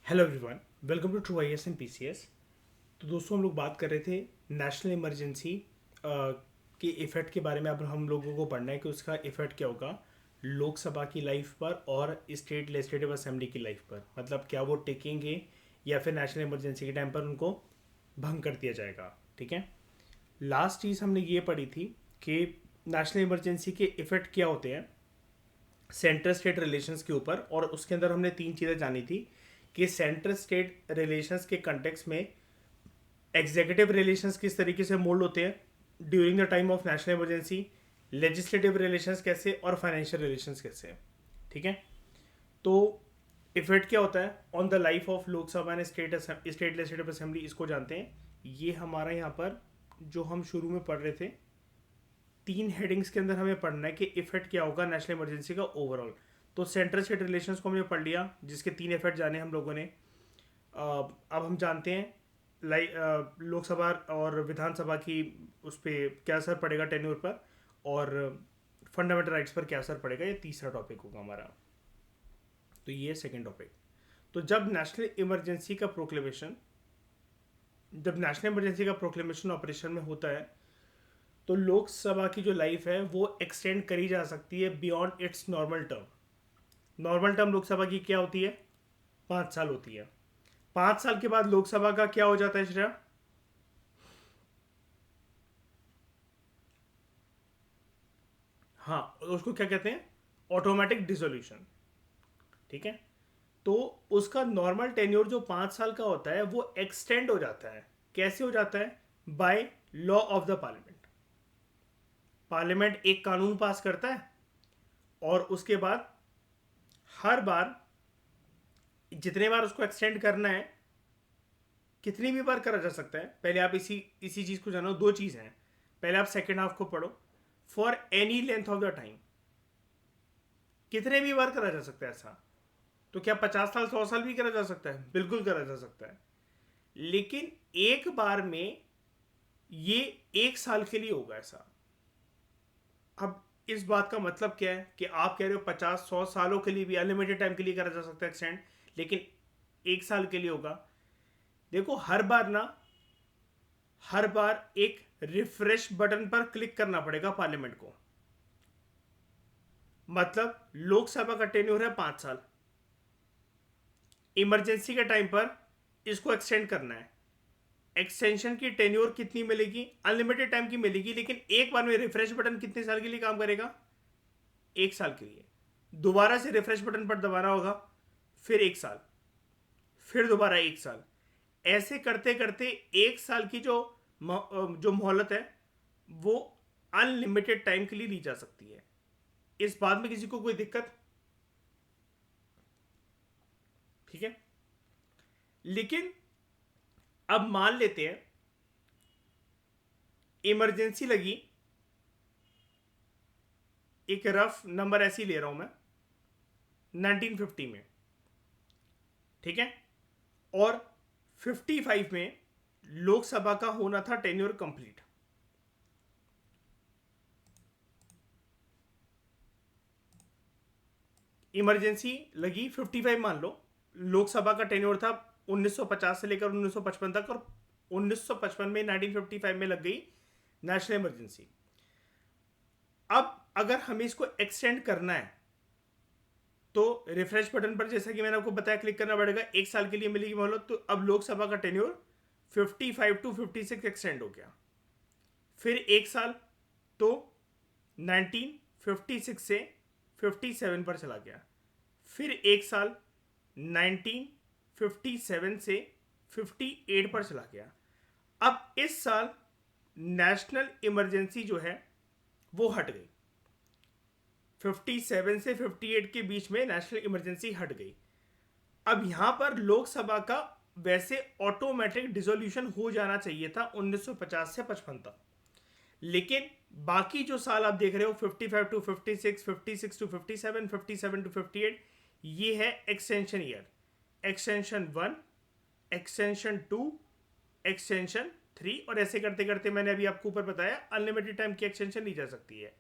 Hello everyone, welcome to true IAS and PCS. तो दोस्तों हम लोग बात कर रहे थे नेशनल इमरजेंसी के इफ़ेक्ट के बारे में। अब हम लोगों को पढ़ना है कि उसका इफ़ेक्ट क्या होगा लोकसभा की लाइफ पर और स्टेट लेजिस्लेटिव असेंबली की लाइफ पर। मतलब क्या वो टिकेंगे या फिर नेशनल इमरजेंसी के टाइम पर उनको भंग कर दिया जाएगा। ठीक है। लास्ट चीज़ हमने ये पढ़ी थी कि नेशनल इमरजेंसी के इफ़ेक्ट क्या होते हैं सेंट्रल स्टेट रिलेशंस के ऊपर, और उसके अंदर हमने तीन चीज़ें जानी थी कि सेंट्रल स्टेट रिलेशंस के कंटेक्स में एग्जीक्यूटिव रिलेशंस किस तरीके से मोल्ड होते हैं during the time of national emergency, legislative relations कैसे और फाइनेंशियल रिलेशंस कैसे। ठीक है। तो इफेक्ट क्या होता है on the life of Lok Sabha and state legislative assembly, इसको जानते हैं। ये हमारा यहाँ पर जो हम शुरू में पढ़ रहे थे तीन हेडिंग्स के अंदर हमें पढ़ना है कि इफेक्ट क्या होगा नेशनल इमरजेंसी का ओवरऑल। तो सेंट्रल स्टेट रिलेशंस को हमने पढ़ लिया जिसके तीन इफेक्ट जाने हम लोगों ने। अब हम जानते हैं लोकसभा और विधानसभा की उस पर क्या असर पड़ेगा टेन्योर पर, और फंडामेंटल राइट्स पर क्या असर पड़ेगा। ये तीसरा टॉपिक होगा हमारा। तो ये सेकंड टॉपिक। तो जब नेशनल इमरजेंसी का प्रोक्लेमेशन ऑपरेशन में होता है तो लोकसभा की जो लाइफ है वो एक्सटेंड करी जा सकती है beyond it's normal term. Normal term Lok Sabha की क्या होती है? 5 साल होती है। 5 साल के बाद लोकसभा का क्या हो जाता है श्रेया? हाँ, उसको क्या कहते हैं? Automatic dissolution. ठीक है। तो उसका नॉर्मल टेन्योर जो 5 साल का होता है वो एक्सटेंड हो जाता है। कैसे हो जाता है? By law of the parliament. Parliament एक कानून पास करता है और उसके बाद हर बार जितने बार उसको एक्सटेंड करना है कितनी भी बार करा जा सकता है। पहले आप इसी इसी चीज को जानो। दो चीज हैं। पहले आप सेकेंड हाफ को पढ़ो। For any length of the time कितने भी बार करा जा सकता है ऐसा। तो क्या 50 साल 100 साल भी करा जा सकता है? बिल्कुल करा जा सकता है। लेकिन एक बार में ये 1 साल के लिए होगा ऐसा। अब इस बात का मतलब क्या है कि आप कह रहे हो 50 100 सालों के लिए भी अनलिमिटेड टाइम के लिए करा जा सकता है एक्सटेंड, लेकिन 1 साल के लिए होगा। देखो हर बार एक रिफ्रेश बटन पर क्लिक करना पड़ेगा पार्लियामेंट को। मतलब लोकसभा का टेन्योर है 5 साल। इमरजेंसी के टाइम पर इसको एक्सटेंड करना है। एक्सटेंशन की टेन्योर कितनी मिलेगी? अनलिमिटेड टाइम की मिलेगी, लेकिन एक बार में रिफ्रेश बटन कितने साल के लिए काम करेगा? 1 साल के लिए। दोबारा से रिफ्रेश बटन पर दबाना होगा, फिर 1 साल, फिर दोबारा 1 साल। ऐसे करते करते 1 साल की जो मोहलत है वो अनलिमिटेड टाइम के लिए ली जा सकती है। इस बात में किसी को कोई दिक्कत? ठीक है। लेकिन अब मान लेते हैं इमरजेंसी लगी, एक रफ नंबर ऐसे ही ले रहा हूं मैं, 1950 में। ठीक है। और 55 में लोकसभा का होना था टेन्योर कंप्लीट। इमरजेंसी लगी 55 मान लो। लोकसभा का टेन्योर था 1950 से लेकर 1955 तक, और 1955 में 1955 में लग गई नेशनल इमरजेंसी। अब अगर हमें इसको एक्सटेंड करना है तो रिफ्रेश बटन पर जैसा कि मैंने आपको बताया क्लिक करना पड़ेगा। 1 साल के लिए मिलेगी मोहलत। तो अब लोकसभा का टेन्योर 55 टू 56 एक्सटेंड हो गया। फिर 1 साल, तो 1956 से 57 पर चला गया। फिर 1 साल 1957 से 58 पर चला गया। अब इस साल नेशनल इमरजेंसी जो है वो हट गई। 57 से 58 के बीच में नेशनल इमरजेंसी हट गई। अब यहां पर लोकसभा का वैसे ऑटोमेटिक डिसोल्यूशन हो जाना चाहिए था 1950 से 55 तक। लेकिन बाकी जो साल आप देख रहे हो 55 टू 56, 56 टू 57, 57 टू 58, ये है extension year. Extension 1, extension 2, extension 3, और ऐसे करते करते मैंने अभी आपको ऊपर बताया अनलिमिटेड टाइम की एक्सटेंशन ली जा सकती है।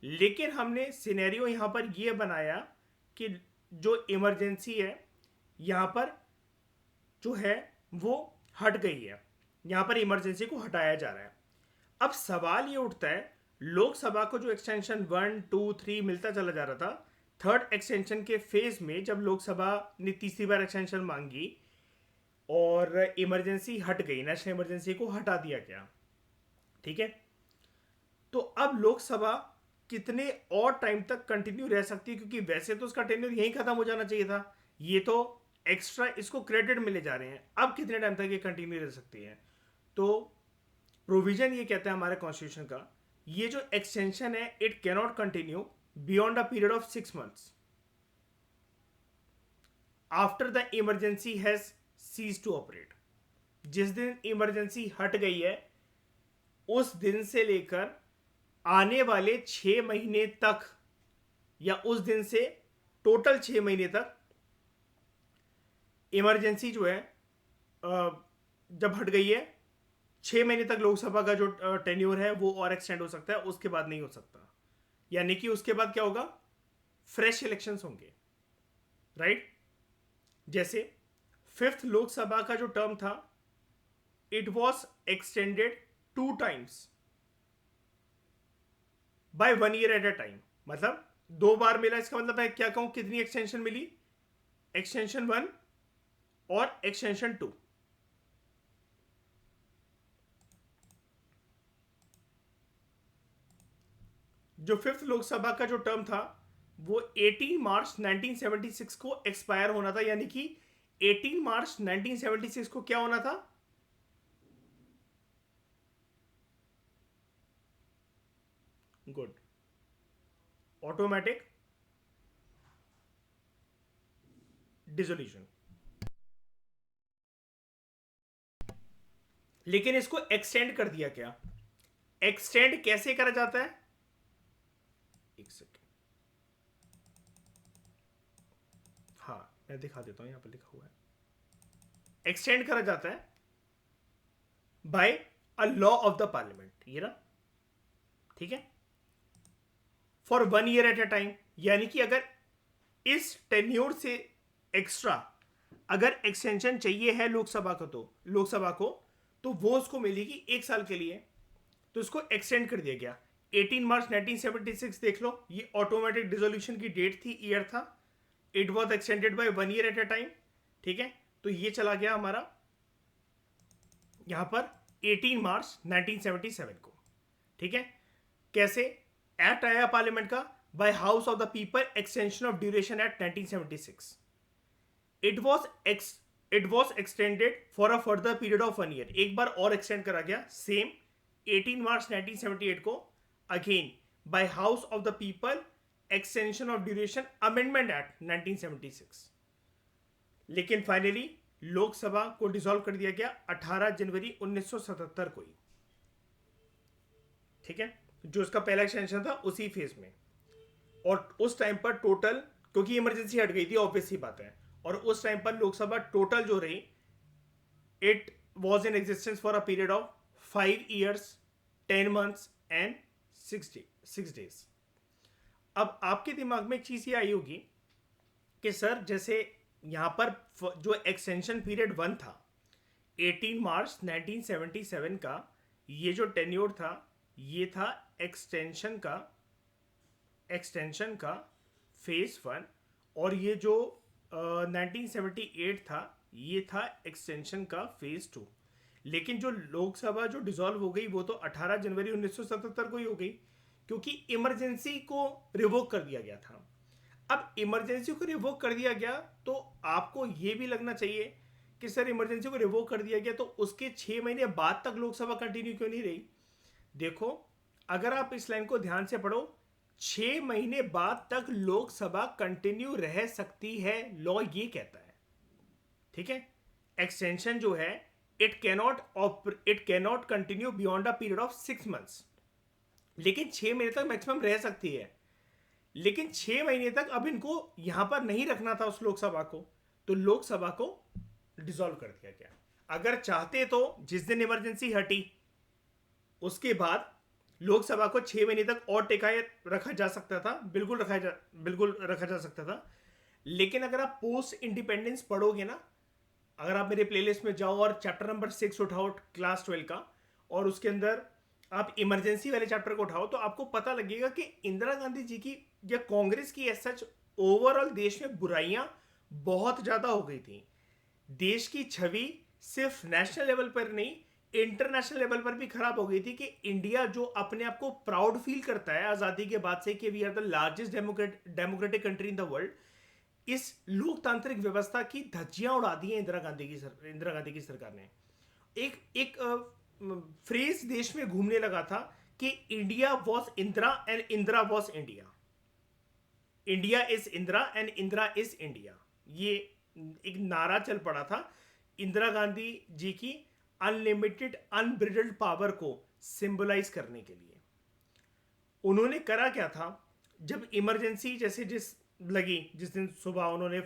लेकिन हमने सिनेरियो यहां पर यह बनाया कि जो इमरजेंसी है यहां पर जो है वो हट गई है, यहाँ पर इमरजेंसी को हटाया जा रहा है। अब सवाल ये उठता है, लोकसभा को जो एक्सटेंशन 1, 2, 3 मिलता चला जा रहा था, थर्ड एक्सटेंशन के फेज में जब लोकसभा ने तीसरी बार एक्सटेंशन मांगी और इमरजेंसी हट गई, नेशनल इमरजेंसी को हटा दिया गया, ठीक है। तो अब लोकसभा कितने और टाइम तक कंटिन्यू रह सकती है, क्योंकि वैसे तो उसका टेन्योर यहीं खत्म हो जाना चाहिए था, ये तो एक्स्ट्रा इसको क्रेडिट मिले जा रहे हैं। अब कितने टाइम तक ये कंटिन्यू रह सकती है? तो प्रोविजन ये कहता है हमारे कॉन्स्टिट्यूशन का, ये जो एक्सटेंशन है it cannot continue beyond a period of 6 months after the emergency has cease to operate. जिस दिन इमरजेंसी हट गई है उस दिन से लेकर आने वाले 6 महीने तक, या उस दिन से टोटल 6 महीने तक इमरजेंसी जो है जब हट गई है, 6 महीने तक लोकसभा का जो टेन्योर है वो और एक्सटेंड हो सकता है, उसके बाद नहीं हो सकता। यानी कि उसके बाद क्या होगा, फ्रेश इलेक्शंस होंगे, राइट। जैसे 5th लोकसभा का जो टर्म था it was extended 2 times by 1 year at a time, मतलब 2 बार मिला। इसका मतलब मैं क्या कहूं, कितनी एक्सटेंशन मिली, एक्सटेंशन 1 और एक्सटेंशन 2। जो 5th लोकसभा का जो टर्म था वो 18 मार्च 1976 को एक्सपायर होना था, यानी कि 18 मार्च 1976 को क्या होना था, गुड, ऑटोमेटिक डिसोल्यूशन। लेकिन इसको एक्सटेंड कर दिया गया। एक्सटेंड कैसे करा जाता है, एक सेकेंड, हाँ मैं दिखा देता हूं, यहां पर लिखा हुआ है। एक्सटेंड करा जाता है by a law of the parliament, ये ना, ठीक है, for 1 year at a time. यानी कि अगर इस टेन्योर से एक्स्ट्रा अगर एक्सटेंशन चाहिए है लोकसभा को, तो वो उसको मिलेगी 1 साल के लिए, तो इसको एक्सटेंड कर दिया गया। 18 मार्च 1976 देख लो, ये ऑटोमेटिक डिसोल्यूशन की डेट थी, ईयर था। It was extended by 1 year at a time, ठीक है। तो ये चला गया हमारा यहां पर 18 मार्च 1977 को, ठीक है। कैसे एक्ट आया पार्लियामेंट का, by house of the people extension of duration act 1976। It was extended for a further period of 1 year, एक बार और एक्सटेंड करा गया, सेम 18 मार्च 1978 को, again by house of the people extension of duration amendment act 1976। लेकिन finally Lok Sabha को dissolve कर दिया गया 18 जनवरी 1977 को ही, ठीक है। जो इसका पहला एक्सटेंशन था उसी फेज में, और उस टाइम पर टोटल, क्योंकि इमरजेंसी हट गई थी, ऑब्वियस सी बात है, और उस टाइम पर लोकसभा टोटल जो रही, it was in existence for a period of 5 years 10 months and 6 days। अब आपके दिमाग में एक चीज ये आई होगी कि सर जैसे यहां पर जो एक्सटेंशन पीरियड 1 था 18 मार्च 1977 का, ये जो टेन्योर था ये था एक्सटेंशन का फेज 1, और ये जो 1978 था ये था एक्सटेंशन का फेज 2। लेकिन जो लोकसभा जो डिसॉल्व हो गई वो तो 18 जनवरी 1977 को ही हो गई, क्योंकि इमरजेंसी को रिवोक कर दिया गया था। अब इमरजेंसी को रिवोक कर दिया गया तो आपको ये भी लगना चाहिए कि सर इमरजेंसी को रिवोक कर दिया गया तो उसके 6 महीने बाद तक लोकसभा कंटिन्यू क्यों नहीं रही। देखो, अगर आप इस लाइन को ध्यान से पढ़ो, 6 महीने बाद तक लोकसभा कंटिन्यू रह सकती है, लॉ ये कहता है, ठीक है। एक्सटेंशन जो है it cannot continue beyond a period of 6 months, लेकिन 6 महीने तक मैक्सिमम रह सकती है। लेकिन 6 महीने तक अब इनको यहां पर नहीं रखना था उस लोकसभा को, तो लोकसभा को डिसॉल्व कर दिया गया। अगर चाहते तो जिस दिन इमरजेंसी हटी उसके बाद लोकसभा को 6 महीने तक और टिकाए रखा जा सकता था, बिल्कुल रखा जा सकता था। लेकिन अगर आप पोस्ट इंडिपेंडेंस पढ़ोगे ना, अगर आप मेरे प्लेलिस्ट में जाओ और चैप्टर नंबर 6 उठाओ क्लास 12 का, और उसके अंदर आप इमरजेंसी वाले चैप्टर को उठाओ, तो आपको पता लगेगा कि इंदिरा गांधी जी की या कांग्रेस की एज सच ओवरऑल देश में बुराइयां बहुत ज़्यादा हो गई थी। देश की छवि सिर्फ नेशनल लेवल पर नहीं, इंटरनेशनल लेवल पर भी खराब हो गई थी कि इंडिया जो अपने आप को प्राउड फील करता है आज़ादी के बाद से कि we are the largest democratic country in the world, इस लोकतांत्रिक व्यवस्था की धज्जियां उड़ा दी है इंदिरा गांधी की सरकार ने। एक एक फ्रेज देश में घूमने लगा था कि India was Indira and Indira was India, India is Indira and Indira is India. ये एक नारा चल पड़ा था इंदिरा गांधी जी की अनलिमिटेड अनब्रिडल्ड पावर को सिंबलाइज करने के लिए। उन्होंने करा क्या था, जब इमरजेंसी जैसे जिस दिन सुबह उन्होंने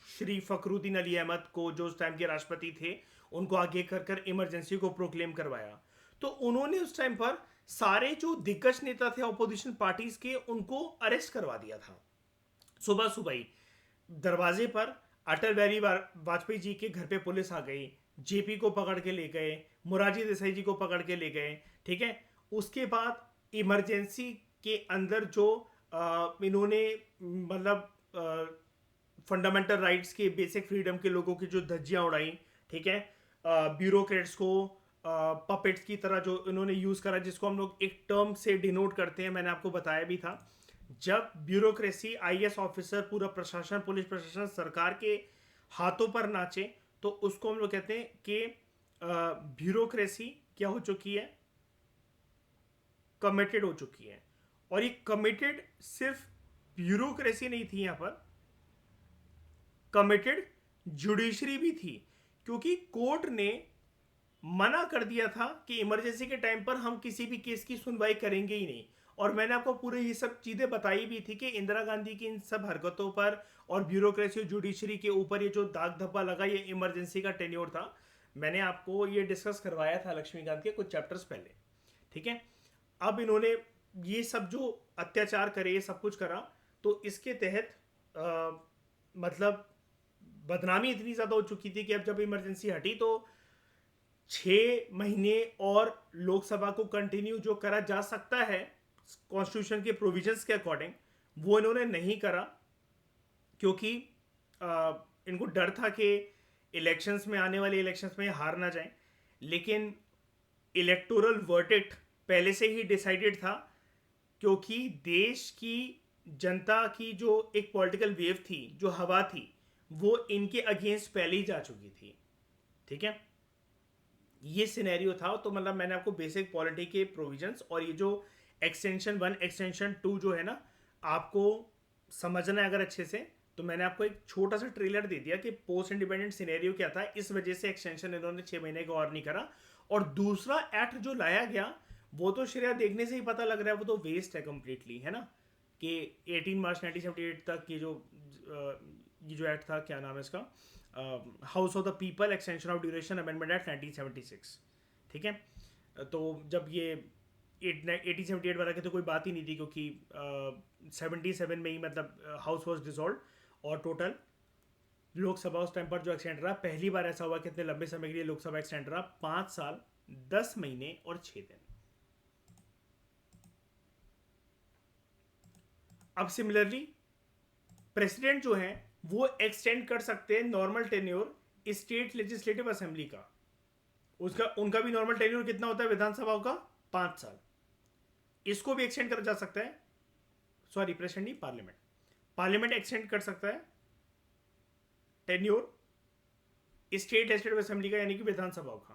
श्री फखरुद्दीन अली अहमद को, जो उस टाइम के राष्ट्रपति थे, उनको आगे कर इमरजेंसी को प्रोक्लेम करवाया, तो उन्होंने उस टाइम पर सारे जो दिग्गज नेता थे ऑपोजिशन पार्टीज के, उनको अरेस्ट करवा दिया था। सुबह सुबह ही दरवाजे पर अटल बिहारी वाजपेयी जी के घर पे पुलिस आ गई, जेपी को पकड़ के ले गए, मोरारजी देसाई जी को पकड़ के ले गए, ठीक है। उसके बाद इमरजेंसी के अंदर जो इन्होंने मतलब फंडामेंटल राइट्स के, बेसिक फ्रीडम के लोगों की जो धज्जियां उड़ाई, ठीक है, ब्यूरोक्रेट्स को पपेट्स की तरह जो इन्होंने यूज करा, जिसको हम लोग एक टर्म से डिनोट करते हैं, मैंने आपको बताया भी था। जब ब्यूरोक्रेसी, आईएएस ऑफिसर, पूरा प्रशासन, पुलिस प्रशासन सरकार के हाथों पर नाचे, तो उसको हम लोग कहते हैं कि ब्यूरोक्रेसी क्या हो चुकी है, कमिटेड हो चुकी है। और ये कमिटेड सिर्फ ब्यूरोक्रेसी नहीं थी, यहां पर कमिटेड जुडिशरी भी थी, क्योंकि कोर्ट ने मना कर दिया था कि इमरजेंसी के टाइम पर हम किसी भी केस की सुनवाई करेंगे ही नहीं। और मैंने आपको पूरे ये सब चीजें बताई भी थी कि इंदिरा गांधी की इन सब हरकतों पर और ब्यूरोक्रेसी और जुडिशरी के ऊपर ये जो दाग धब्बा लगा, ये इमरजेंसी का टेन्योर था। मैंने आपको ये डिस्कस करवाया था लक्ष्मीकांत के कुछ चैप्टर्स पहले, ठीक है। अब इन्होंने ये सब जो अत्याचार करे, ये सब कुछ करा, तो इसके तहत मतलब बदनामी इतनी ज्यादा हो चुकी थी कि अब जब इमरजेंसी हटी तो 6 महीने और लोकसभा को कंटिन्यू जो करा जा सकता है कॉन्स्टिट्यूशन के प्रोविजंस के अकॉर्डिंग, वो इन्होंने नहीं करा, क्योंकि इनको डर था कि इलेक्शंस में, आने वाले इलेक्शंस में हार ना जाए। लेकिन इलेक्टोरल वर्डिक्ट पहले से ही डिसाइडेड था, क्योंकि देश की जनता की जो एक पॉलिटिकल वेव थी, जो हवा थी, वो इनके अगेंस्ट पहले ही जा चुकी थी, ठीक है। ये सिनेरियो था। तो मतलब मैंने आपको बेसिक पॉलिटी के प्रोविजंस और ये जो एक्सटेंशन 1 एक्सटेंशन 2 जो है ना, आपको समझना है अगर अच्छे से, तो मैंने आपको एक छोटा सा ट्रेलर दे दिया कि पोस्ट इंडिपेंडेंट सिनेरियो क्या था, इस वजह से एक्सटेंशन इन्होंने 6 महीने का और नहीं करा। और दूसरा एक्ट जो लाया गया, वो तो श्रेया देखने से ही पता लग रहा है वो तो वेस्ट है कंप्लीटली, है ना, कि 18 मार्च 1978 तक ये जो एक्ट था, क्या नाम है इसका, house of the people extension of duration amendment act 1976, ठीक है। तो जब ये 1878 वाला की तो कोई बात ही नहीं थी, क्योंकि 77 में ही मतलब हाउस वॉज डिसॉल्व, और टोटल लोकसभा उस टाइम पर जो एक्सटेंड रहा, पहली बार ऐसा हुआ कि इतने लंबे समय के लिए लोकसभा एक्सटेंड रहा, 5 साल 10 महीने और 6 दिन। अब सिमिलरली प्रेसिडेंट जो है वो एक्सटेंड कर सकते हैं normal tenure state legislative assembly का। उनका भी नॉर्मल टेन्योर कितना होता है विधानसभाओं का, 5 साल। इसको भी एक्सटेंड करा जा सकता है, सॉरी प्रेसिडेंट नहीं, पार्लियामेंट एक्सटेंड कर सकता है टेन्योर स्टेट लेजिस्लेटिव असेंबली का, यानी कि विधानसभाओं का।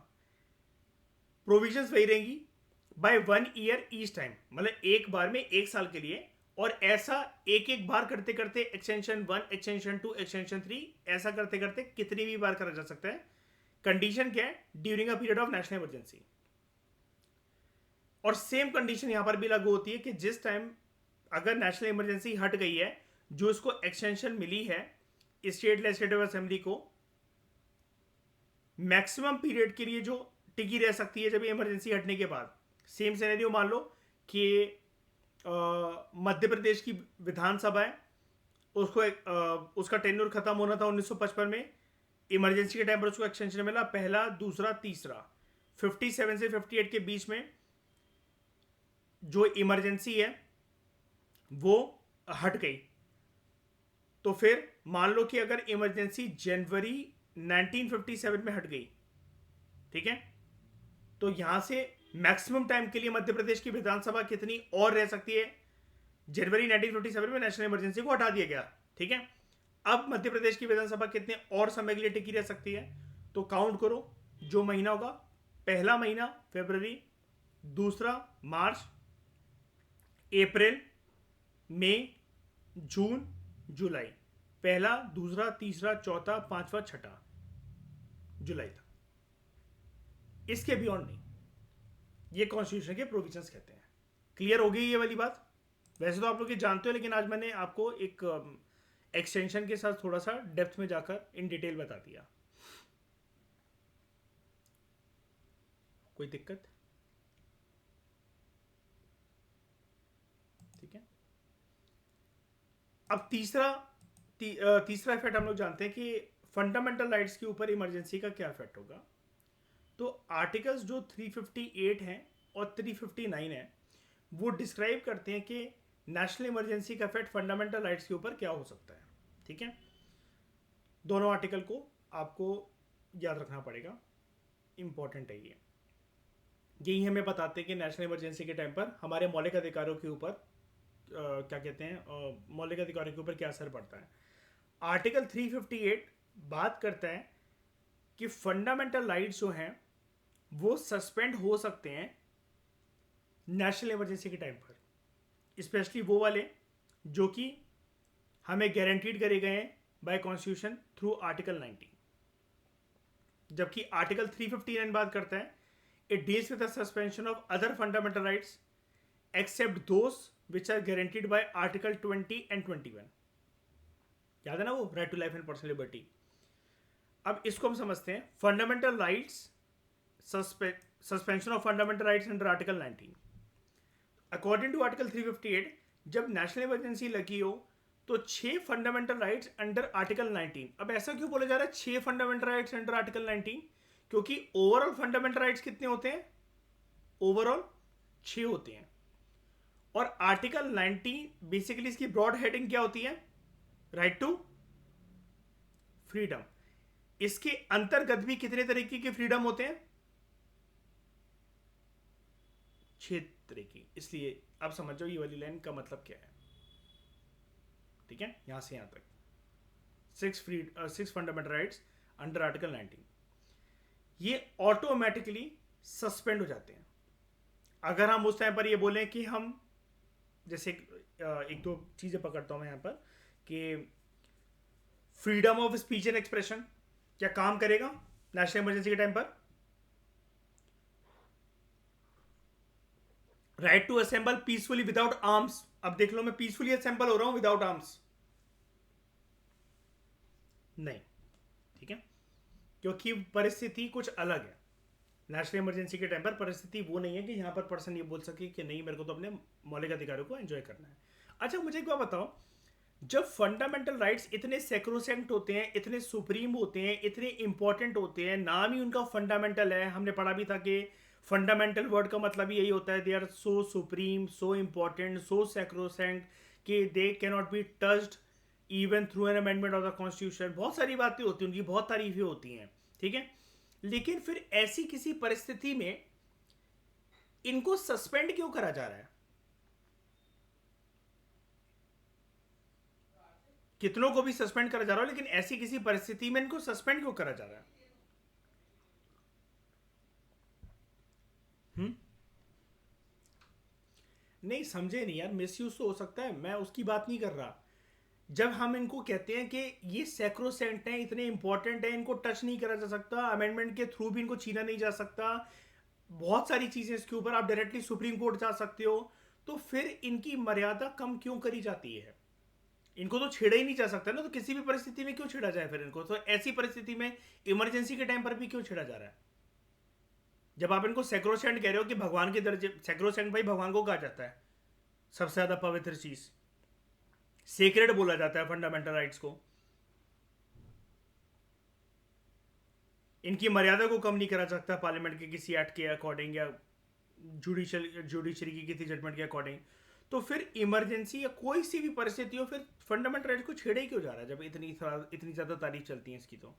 प्रोविजंस वही रहेंगी, बाय 1 ईयर ईच टाइम, मतलब एक बार में 1 साल के लिए। और ऐसा एक एक बार करते करते एक्सटेंशन 1, एक्सटेंशन 2, एक्सटेंशन 3, ऐसा करते करते कितनी भी बार करा जा सकता है। कंडीशन क्या है, during a period of national emergency. और सेम कंडीशन यहां पर भी लागू होती है कि जिस टाइम अगर नेशनल इमरजेंसी हट गई है, जो इसको एक्सटेंशन मिली है स्टेट लेजिस्लेटिव असेंबली को, मैक्सिमम पीरियड के लिए जो टिकी रह सकती है जब इमरजेंसी हटने के बाद। सेम सिनेरियो मान लो कि मध्य प्रदेश की विधानसभा है, उसका टेन्योर खत्म होना था 1955 में, इमरजेंसी के टाइम पर उसको एक्सटेंशन मिला, पहला, दूसरा, तीसरा, 57 से 58 के बीच में जो इमरजेंसी है वो हट गई। तो फिर मान लो कि अगर इमरजेंसी जनवरी 1957 में हट गई, ठीक है, तो यहां से मैक्सिमम टाइम के लिए मध्य प्रदेश की विधानसभा कितनी और रह सकती है? जनवरी 1957 में नेशनल इमरजेंसी को हटा दिया गया, ठीक है। अब मध्य प्रदेश की विधानसभा कितने और समय के लिए टिकी रह सकती है? तो काउंट करो, जो महीना होगा, पहला महीना फरवरी, दूसरा मार्च, अप्रैल, मई, जून, जुलाई, पहला, दूसरा, तीसरा, चौथा, पांचवा, छठा, जुलाई तक, इसके बियॉन्ड नहीं। ये कॉन्स्टिट्यूशन के प्रोविजंस कहते हैं। क्लियर हो गई ये वाली बात? वैसे तो आप लोग ये जानते हो, लेकिन आज मैंने आपको एक एक्सटेंशन के साथ थोड़ा सा डेप्थ में जाकर इन डिटेल बता दिया। कोई दिक्कत? ठीक है। अब तीसरा इफेक्ट हम लोग जानते हैं कि फंडामेंटल राइट्स के ऊपर इमरजेंसी का क्या इफेक्ट होगा। तो आर्टिकल्स जो 358 हैं और 359 है वो डिस्क्राइब करते हैं कि नेशनल इमरजेंसी का इफेक्ट फंडामेंटल राइट्स के ऊपर क्या हो सकता है, ठीक है। दोनों आर्टिकल को आपको याद रखना पड़ेगा, इंपॉर्टेंट है ये। यही हमें बताते हैं कि नेशनल इमरजेंसी के टाइम पर हमारे मौलिक अधिकारों के ऊपर क्या कहते हैं, मौलिक अधिकारों के ऊपर क्या असर पड़ता है। आर्टिकल 358 बात करता है कि फंडामेंटल राइट्स जो हैं वो सस्पेंड हो सकते हैं नेशनल इमरजेंसी के टाइम पर, स्पेशली वो वाले जो कि हमें गारंटीड करे गए हैं बाय कॉन्स्टिट्यूशन थ्रू आर्टिकल 19। जबकि आर्टिकल 359 बात करता है, it deals with the suspension of other fundamental rights except those which are guaranteed by article 20 and 21। याद है ना वो, right to life and personal liberty. अब इसको हम समझते हैं, fundamental rights, suspension of fundamental rights under article 19। According to article 358 जब नेशनल इमरजेंसी लगी हो तो 6 फंडामेंटल राइट्स अंडर आर्टिकल 19। अब ऐसा क्यों बोला जा रहा है 6 फंडामेंटल राइट्स अंडर आर्टिकल 19? क्योंकि ओवरऑल फंडामेंटल राइट्स कितने होते हैं? ओवरऑल 6 होते हैं। और आर्टिकल 19 बेसिकली इसकी ब्रॉड हेडिंग क्या होती है? Right to freedom. इसके अंतर्गत भी कितने तरीके के फ्रीडम होते हैं? 6 तरह की। इसलिए अब समझ जाओ ये वाली लाइन का मतलब क्या है, ठीक है। यहां से यहां तक 6 फंडामेंटल राइट्स अंडर आर्टिकल 19 ये ऑटोमेटिकली सस्पेंड हो जाते हैं। अगर हम उस टाइम पर ये बोलें कि हम जैसे एक दो चीजें पकड़ता हूं मैं यहां पर कि freedom of speech and expression क्या काम करेगा नेशनल इमरजेंसी के टाइम पर? Right to assemble peacefully without arms. अब देख लो मैं पीसफुली असेंबल हो रहा हूं विदाउट आर्म्स, नहीं, ठीक है, क्योंकि परिस्थिति कुछ अलग है। नेशनल इमरजेंसी के टाइम पर परिस्थिति वो नहीं है कि यहां पर पर्सन ये बोल सके कि नहीं मेरे को तो अपने मौलिक अधिकारों को एंजॉय करना है। अच्छा मुझे एक बात बताओ, जब फंडामेंटल राइट्स इतने सेक्रोसेंट होते हैं, इतने सुप्रीम होते हैं, इतने इंपॉर्टेंट होते हैं, नाम ही उनका फंडामेंटल है, हमने पढ़ा भी था कि फंडामेंटल वर्ड का मतलब यही होता है they are so supreme, so important, so sacrosanct कि they can not be touched even through an amendment of the constitution. बहुत सारी बातें होती हैं, उनकी बहुत तारीफें होती हैं, ठीक है। लेकिन फिर ऐसी किसी परिस्थिति में इनको सस्पेंड क्यों करा जा रहा है? कितनों को भी सस्पेंड करा जा रहा है, लेकिन ऐसी किसी परिस्थिति में इनको सस्पेंड क्यों करा जा रहा है? नहीं समझे नहीं यार, मिसयूज तो हो सकता है, मैं उसकी बात नहीं कर रहा। जब हम इनको कहते हैं कि ये सैक्रोसेंट हैं, इतने इंपॉर्टेंट हैं, इनको टच नहीं करा जा सकता, अमेंडमेंट के थ्रू भी इनको छीना नहीं जा सकता, बहुत सारी चीजें इसके ऊपर, आप डायरेक्टली सुप्रीम कोर्ट जा सकते हो, तो फिर इनकी मर्यादा कम क्यों करी जाती है? इनको तो छेड़ा ही नहीं जा सकता ना, तो किसी भी परिस्थिति में क्यों छेड़ा जाए फिर इनको? तो ऐसी परिस्थिति में इमरजेंसी के टाइम पर भी क्यों छेड़ा जा रहा है? जब आप इनको सैक्रोसेंट कह रहे हो कि भगवान के दर्जे, सैक्रोसेंट भाई भगवान को कहा जाता है सबसे ज्यादा पवित्र चीज, सेक्रेड बोला जाता है फंडामेंटल राइट्स को। इनकी मर्यादा को कम नहीं करा सकता पार्लियामेंट के किसी एक्ट के अकॉर्डिंग या जुडिशरी की किसी जजमेंट के अकॉर्डिंग। तो फिर इमरजेंसी या कोई सी भी परिस्थिति हो, फिर फंडामेंटल राइट को छेड़े ही क्यों जा रहा है जब इतनी ज़्यादा तारीफ चलती है इसकी तो।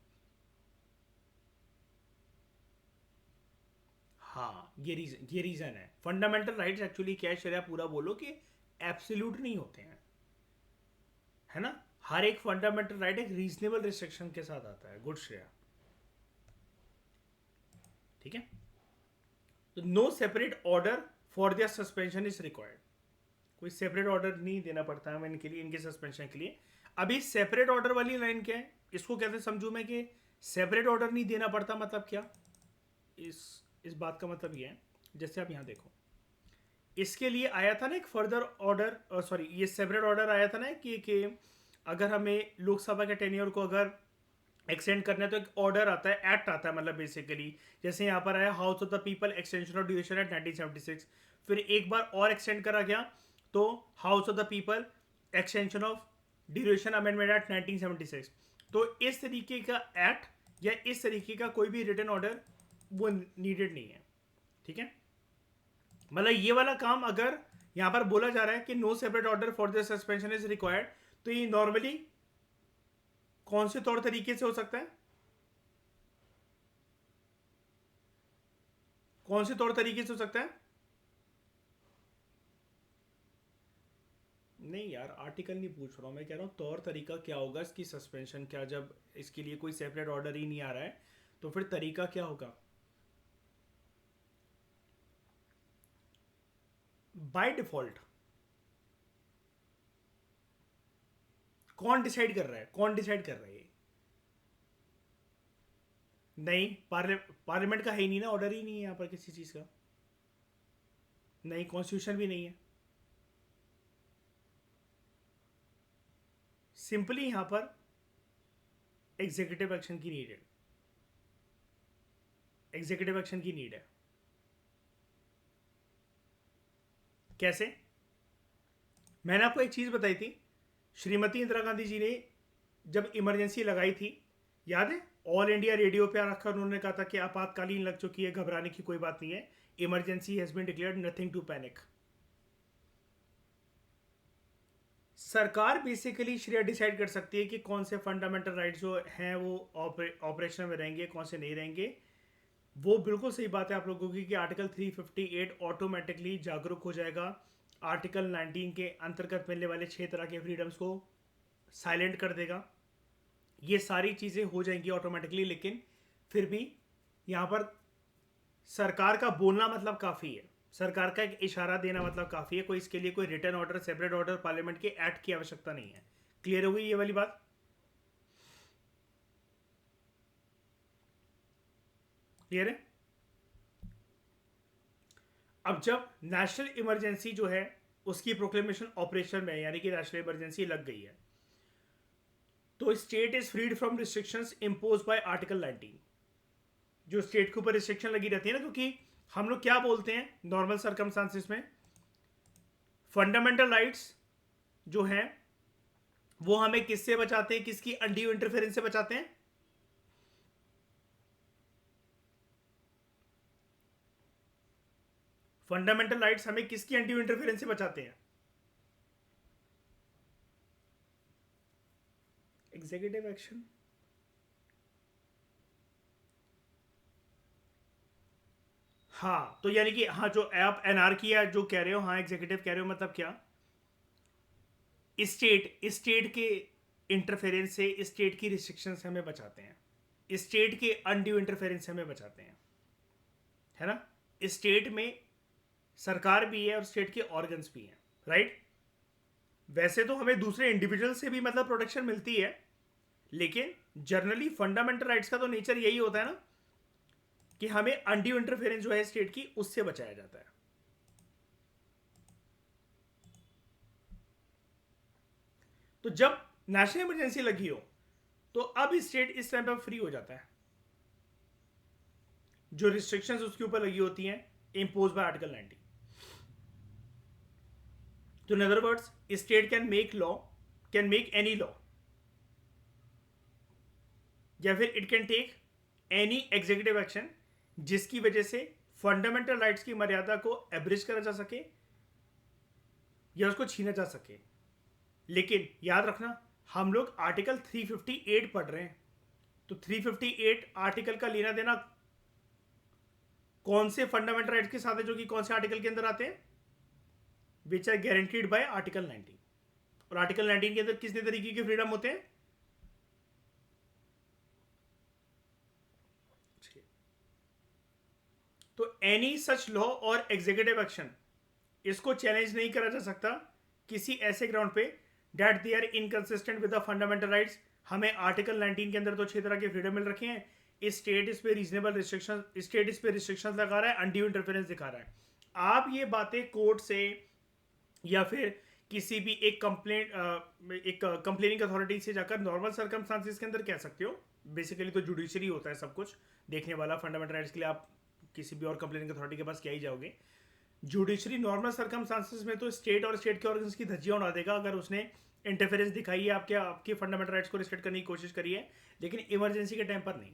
हाँ, ये रीज़न है। फंडामेंटल राइट्स एक्चुअली क्या है, शरिया पूरा बोलो कि एब्सोल्यूट नहीं होते हैं, है ना। हर एक फंडामेंटल राइट एक रीजनेबल रिस्ट्रिक्शन के साथ आता है। गुड श्रेया, ठीक है। तो no separate order for their suspension is required. कोई सेपरेट ऑर्डर नहीं देना पड़ता है इनके लिए, इनके सस्पेंशन के लिए। अभी सेपरेट ऑर्डर वाली लाइन क्या है, इसको कैसे समझूं मैं कि सेपरेट ऑर्डर नहीं देना पड़ता, मतलब क्या। इस बात का मतलब ये है, जैसे आप यहां देखो, इसके लिए आया था ना एक फर्दर ऑर्डर, सॉरी ये सेपरेट ऑर्डर आया था ना कि अगर हमें लोकसभा के टेन्योर को अगर एक्सटेंड करना है तो एक ऑर्डर आता है, एक्ट आता है, मतलब बेसिकली जैसे यहाँ पर आया house of the people extension of duration act 1976। फिर एक बार और एक्सटेंड करा गया तो house of the people extension of duration amendment act 1976। तो इस तरीके का एक्ट या इस तरीके का कोई भी रिटन ऑर्डर वो नीडेड नहीं है, ठीक है। मतलब ये वाला काम अगर यहां पर बोला जा रहा है कि no separate order for the suspension is required, तो ये नॉर्मली कौन से तौर तरीके से हो सकता है, कौन से तौर तरीके से हो सकता है। नहीं यार, आर्टिकल नहीं पूछ रहा हूं मैं, कह रहा हूं तौर तरीका क्या होगा इसकी सस्पेंशन क्या, जब इसके लिए कोई सेपरेट ऑर्डर ही नहीं आ रहा है तो फिर तरीका क्या होगा। बाय डिफॉल्ट कौन डिसाइड कर रहा है, कौन डिसाइड कर रहा है ये। नहीं, पार्लियामेंट का है ही नहीं ना, ऑर्डर ही नहीं है यहाँ पर किसी चीज का। नहीं, कॉन्स्टिट्यूशन भी नहीं है। सिंपली यहां पर एग्जीक्यूटिव एक्शन की नीड है, एग्जीक्यूटिव एक्शन की नीड है। कैसे, मैंने आपको एक चीज बताई थी, श्रीमती इंदिरा गांधी जी ने जब इमरजेंसी लगाई थी, याद है, ऑल इंडिया रेडियो पे आकर उन्होंने कहा था कि आपातकालीन लग चुकी है, घबराने की कोई बात नहीं है, emergency has been declared, nothing to panic. सरकार बेसिकली श्रेय डिसाइड कर सकती है कि कौन से फंडामेंटल राइट्स जो हैं वो ऑपरेशन में रहेंगे, कौन से नहीं रहेंगे। वो बिल्कुल सही बात है आप लोगों की कि आर्टिकल 358 ऑटोमेटिकली जागरूक हो जाएगा, आर्टिकल 19 के अंतर्गत मिलने वाले 6 तरह के फ्रीडम्स को साइलेंट कर देगा। ये सारी चीज़ें हो जाएंगी ऑटोमेटिकली, लेकिन फिर भी यहाँ पर सरकार का बोलना मतलब काफ़ी है, सरकार का एक इशारा देना मतलब काफ़ी है। कोई इसके लिए कोई return order, separate order, parliament के एक्ट की आवश्यकता नहीं है। क्लियर हो गई ये वाली बात, क्लियर है। अब जब नेशनल इमरजेंसी जो है उसकी प्रोक्लेमेशन ऑपरेशन में, यानी कि नेशनल इमरजेंसी लग गई है, तो state is freed from restrictions impose by article 19। जो स्टेट के ऊपर रिस्ट्रिक्शन लगी रहती है ना, क्योंकि हम लोग क्या बोलते हैं नॉर्मल सर्कमस्टांसिस में, फंडामेंटल राइट्स जो हैं वो हमें किससे बचाते हैं, किसकी अनड्यू इंटरफेरेंस से बचाते हैं। फंडामेंटल राइट्स हमें किसकी अनड्यू इंटरफेरेंस से बचाते हैं, एग्जीक्यूटिव एक्शन। हाँ, तो यानी कि हाँ, जो आप एनआरकी या जो कह रहे हो, हाँ एग्जीक्यूटिव कह रहे हो, मतलब क्या, स्टेट के इंटरफेरेंस से, स्टेट की रिस्ट्रिक्शन से हमें बचाते हैं, स्टेट के अनड्यू इंटरफेरेंस से हमें बचाते हैं, है ना। स्टेट में सरकार भी है और स्टेट के ऑर्गन्स भी हैं, राइट। वैसे तो हमें दूसरे इंडिविजुअल से भी मतलब प्रोटेक्शन मिलती है, लेकिन जनरली फंडामेंटल राइट्स का तो नेचर यही होता है ना कि हमें अनड्यू इंटरफेरेंस जो है स्टेट की, उससे बचाया जाता है। तो जब नेशनल इमरजेंसी लगी हो तो अब स्टेट इस टाइम पर फ्री हो जाता है, जो रिस्ट्रिक्शंस उसके ऊपर लगी होती हैं इम्पोज बाय आर्टिकल 19। तो in other words, state can make law, can make any law, या फिर it can take any executive action जिसकी वजह से फंडामेंटल राइट्स की मर्यादा को एब्रिज करा जा सके या उसको छीना जा सके। लेकिन याद रखना, हम लोग आर्टिकल 358 पढ़ रहे हैं, तो 358 आर्टिकल का लेना देना कौन से फंडामेंटल राइट्स के साथ है, जो कि कौन से आर्टिकल के अंदर आते हैं, which are guaranteed by article 19। और आर्टिकल 19 के अंदर कितने तरीके के फ्रीडम होते हैं? तो एनी सच लॉ और एग्जीक्यूटिव एक्शन, इसको चैलेंज नहीं करा जा सकता किसी ऐसे ग्राउंड पे that they are inconsistent with the fundamental rights. हमें आर्टिकल 19 के अंदर तो 6 तरह के फ्रीडम मिल रखे हैं, स्टेट इस पे रीजनेबल रिस्ट्रिक्शन, स्टेट इस पे रिस्ट्रिक्शंस लगा रहा है, अनड्यू इंटरफेरेंस दिखा रहा है। आप ये बातें कोर्ट से या फिर किसी भी एक कंप्लेनिंग अथॉरिटी से जाकर नॉर्मल सर्कमस्टांसिस के अंदर कह सकते हो। बेसिकली तो जुडिशरी होता है सब कुछ देखने वाला, फंडामेंटल राइट्स के लिए आप किसी भी और कंप्लेनिंग अथॉरिटी के पास क्या ही जाओगे। जुडिशरी नॉर्मल सर्कमस्टांसिस में तो स्टेट और स्टेट के ऑर्गन्स की धज्जियां उड़ा देगा अगर उसने इंटरफेरेंस दिखाई है, आपके फंडामेंटल राइट्स को रिस्पेक्ट करने की कोशिश करी है। लेकिन इमरजेंसी के टाइम पर नहीं,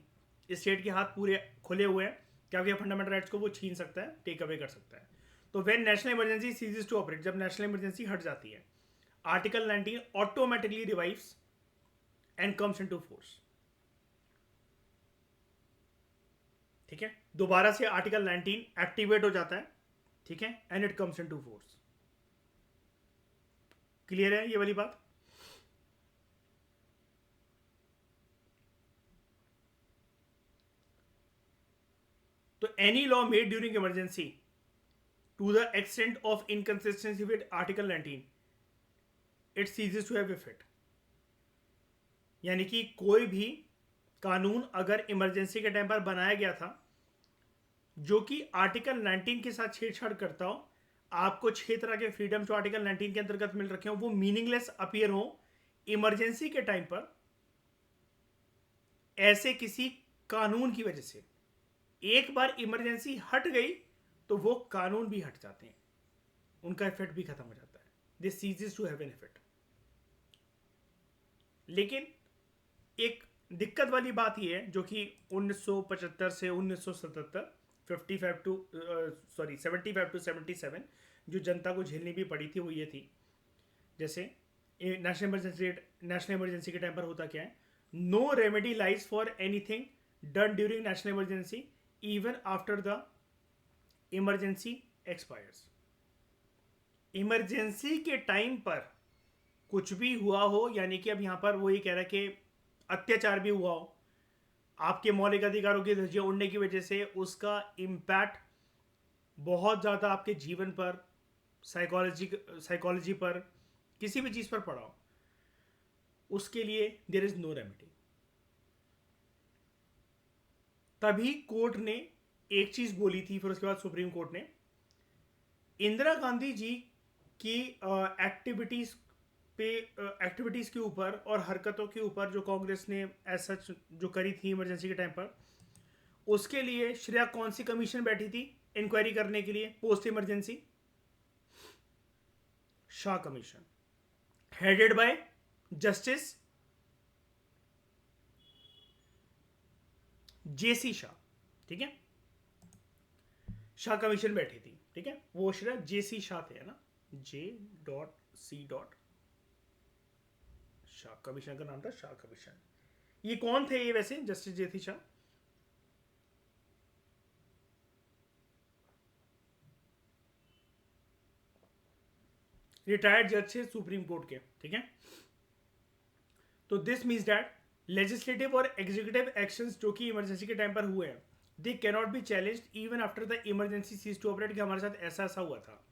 स्टेट के हाथ पूरे खुले हुए हैं कि आपके फंडामेंटल राइट्स को वो छीन सकता है, टेक अवे कर सकता है। तो when national emergency ceases to operate, जब नेशनल इमरजेंसी हट जाती है, article 19 automatically revives and comes into force. ठीक है, दोबारा से आर्टिकल 19 एक्टिवेट हो जाता है, ठीक है, and it comes into force. Clear है ये वाली बात? तो any law made during emergency to the extent of inconsistency with article 19, it ceases to have effect. यानी कि कोई भी कानून अगर इमरजेंसी के टाइम पर बनाया गया था जो कि आर्टिकल 19 के साथ छेड़छाड़ करता हो, आपको 6 तरह के फ्रीडम जो आर्टिकल 19 के अंतर्गत मिल रखे हो वो मीनिंगलेस अपीयर हो इमरजेंसी के टाइम पर, ऐसे किसी कानून की वजह से। एक बार इमरजेंसी हट गई तो वो कानून भी हट जाते हैं, उनका इफेक्ट भी खत्म हो जाता है, this ceases to have an effect. लेकिन एक दिक्कत वाली बात यह है, जो कि 1975 से 1977 75 टू 75 टू 77 जो जनता को झेलनी भी पड़ी थी, वो ये थी, जैसे नेशनल इमरजेंसी के टाइम पर होता क्या है, no remedy lies for anything done during national emergency even after the emergency expires. Emergency के टाइम पर कुछ भी हुआ हो, यानी कि अब यहां पर वो ये कह रहा है कि अत्याचार भी हुआ हो, आपके मौलिक अधिकारों की धज्जियां उड़ने की वजह से उसका इम्पैक्ट बहुत ज़्यादा आपके जीवन पर, साइकोलॉजी पर, किसी भी चीज़ पर पड़ा हो, उसके लिए देयर इज नो रेमेडी। तभी कोर्ट ने एक चीज़ बोली थी, फिर उसके बाद सुप्रीम कोर्ट ने इंदिरा गांधी जी की एक्टिविटीज़ के ऊपर और हरकतों के ऊपर जो कांग्रेस ने एज सच जो करी थी इमरजेंसी के टाइम पर, उसके लिए श्रेया कौन सी कमीशन बैठी थी इंक्वायरी करने के लिए post emergency? Shah commission, headed by justice J C Shah. ठीक है, शाह कमीशन बैठी थी, ठीक है, वो श्रेया जेसी शाह थे, है ना, J.C. शाह, कमीशन का नाम था शाह कमीशन। ये कौन थे ये वैसे जस्टिस जेसी शाह? रिटायर्ड जज थे सुप्रीम कोर्ट के, ठीक है। तो दिस मीन्स दैट लेजिस्लेटिव और एग्जीक्यूटिव एक्शंस जो कि इमरजेंसी के टाइम पर हुए हैं, they can not be challenged even after the emergency cease to operate, कि हमारे साथ ऐसा ऐसा हुआ था।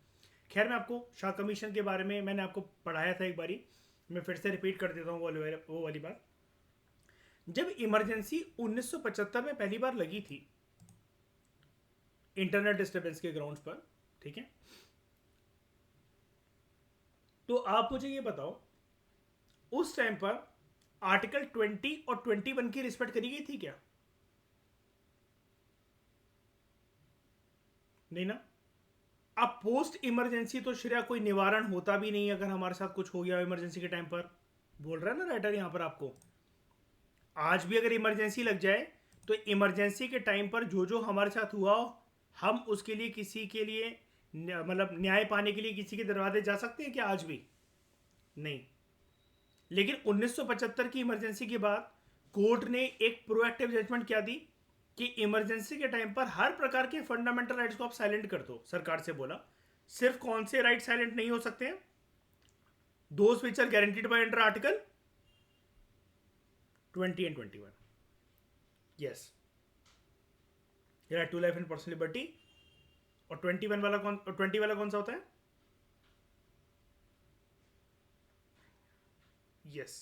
खैर, मैं आपको शाह कमीशन के बारे में मैंने आपको पढ़ाया था एक बारी, मैं फिर से रिपीट कर देता हूँ वो वाली बात। जब इमरजेंसी 1975 में पहली बार लगी थी इंटरनेट डिस्टर्बेंस के ग्राउंड्स पर, ठीक है, तो आप मुझे ये बताओ उस टाइम पर आर्टिकल 20 और 21 की रिस्पेक्ट करी गई थी क्या? नहीं ना। अब पोस्ट इमरजेंसी तो श्रेया कोई निवारण होता भी नहीं अगर हमारे साथ कुछ हो गया इमरजेंसी के टाइम पर, बोल रहा है ना राइटर यहां पर आपको। आज भी अगर इमरजेंसी लग जाए तो इमरजेंसी के टाइम पर जो जो हमारे साथ हुआ हम उसके लिए किसी के लिए मतलब न्याय पाने के लिए किसी के दरवाजे जा सकते हैं क्या आज भी? नहीं। लेकिन 1975 की इमरजेंसी के बाद कोर्ट ने एक प्रोएक्टिव जजमेंट क्या दी कि इमरजेंसी के टाइम पर हर प्रकार के फंडामेंटल राइट्स को आप साइलेंट कर दो। सरकार से बोला सिर्फ कौन से राइट साइलेंट नहीं हो सकते हैं? Those which are guaranteed by under article 20 and 21। Yes, right to life and personal liberty. और 21 वाला कौन, 20 वाला कौन सा होता है? यस।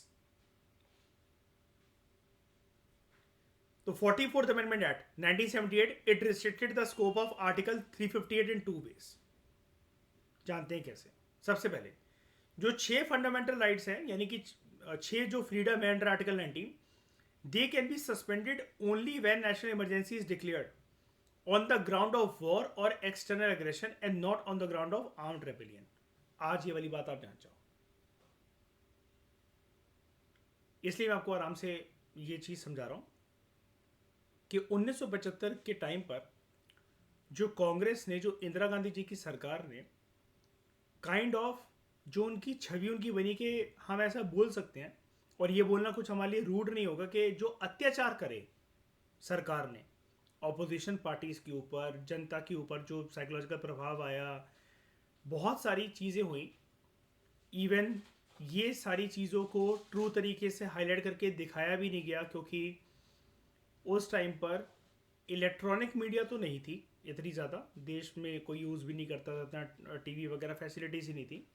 तो 44th amendment act 1978 it restricted the scope of article 358 in two ways. जानते हैं कैसे? सबसे पहले जो 6 फंडामेंटल राइट्स हैं, यानी कि 6 जो फ्रीडम है under article 19, they can be suspended only when national emergency is declared on the ground of war और external aggression and not on the ground of armed rebellion. आज ये वाली बात आप जान जाओ, इसलिए मैं आपको आराम से ये चीज समझा रहा हूं कि 1975 के टाइम पर जो कांग्रेस ने, जो इंदिरा गांधी जी की सरकार ने काइंड ऑफ जो उनकी छवि उनकी बनी कि हम ऐसा बोल सकते हैं, और ये बोलना कुछ हमारे लिए रूड नहीं होगा, कि जो अत्याचार करे सरकार ने ऑपोजिशन पार्टीज के ऊपर, जनता के ऊपर, जो साइकोलॉजिकल प्रभाव आया, बहुत सारी चीज़ें हुई। इवन ये सारी चीज़ों को ट्रू तरीके से हाईलाइट करके दिखाया भी नहीं गया, क्योंकि उस टाइम पर इलेक्ट्रॉनिक मीडिया तो नहीं थी इतनी ज़्यादा, देश में कोई यूज़ भी नहीं करता था, इतना टीवी वगैरह फैसिलिटीज़ ही नहीं थी।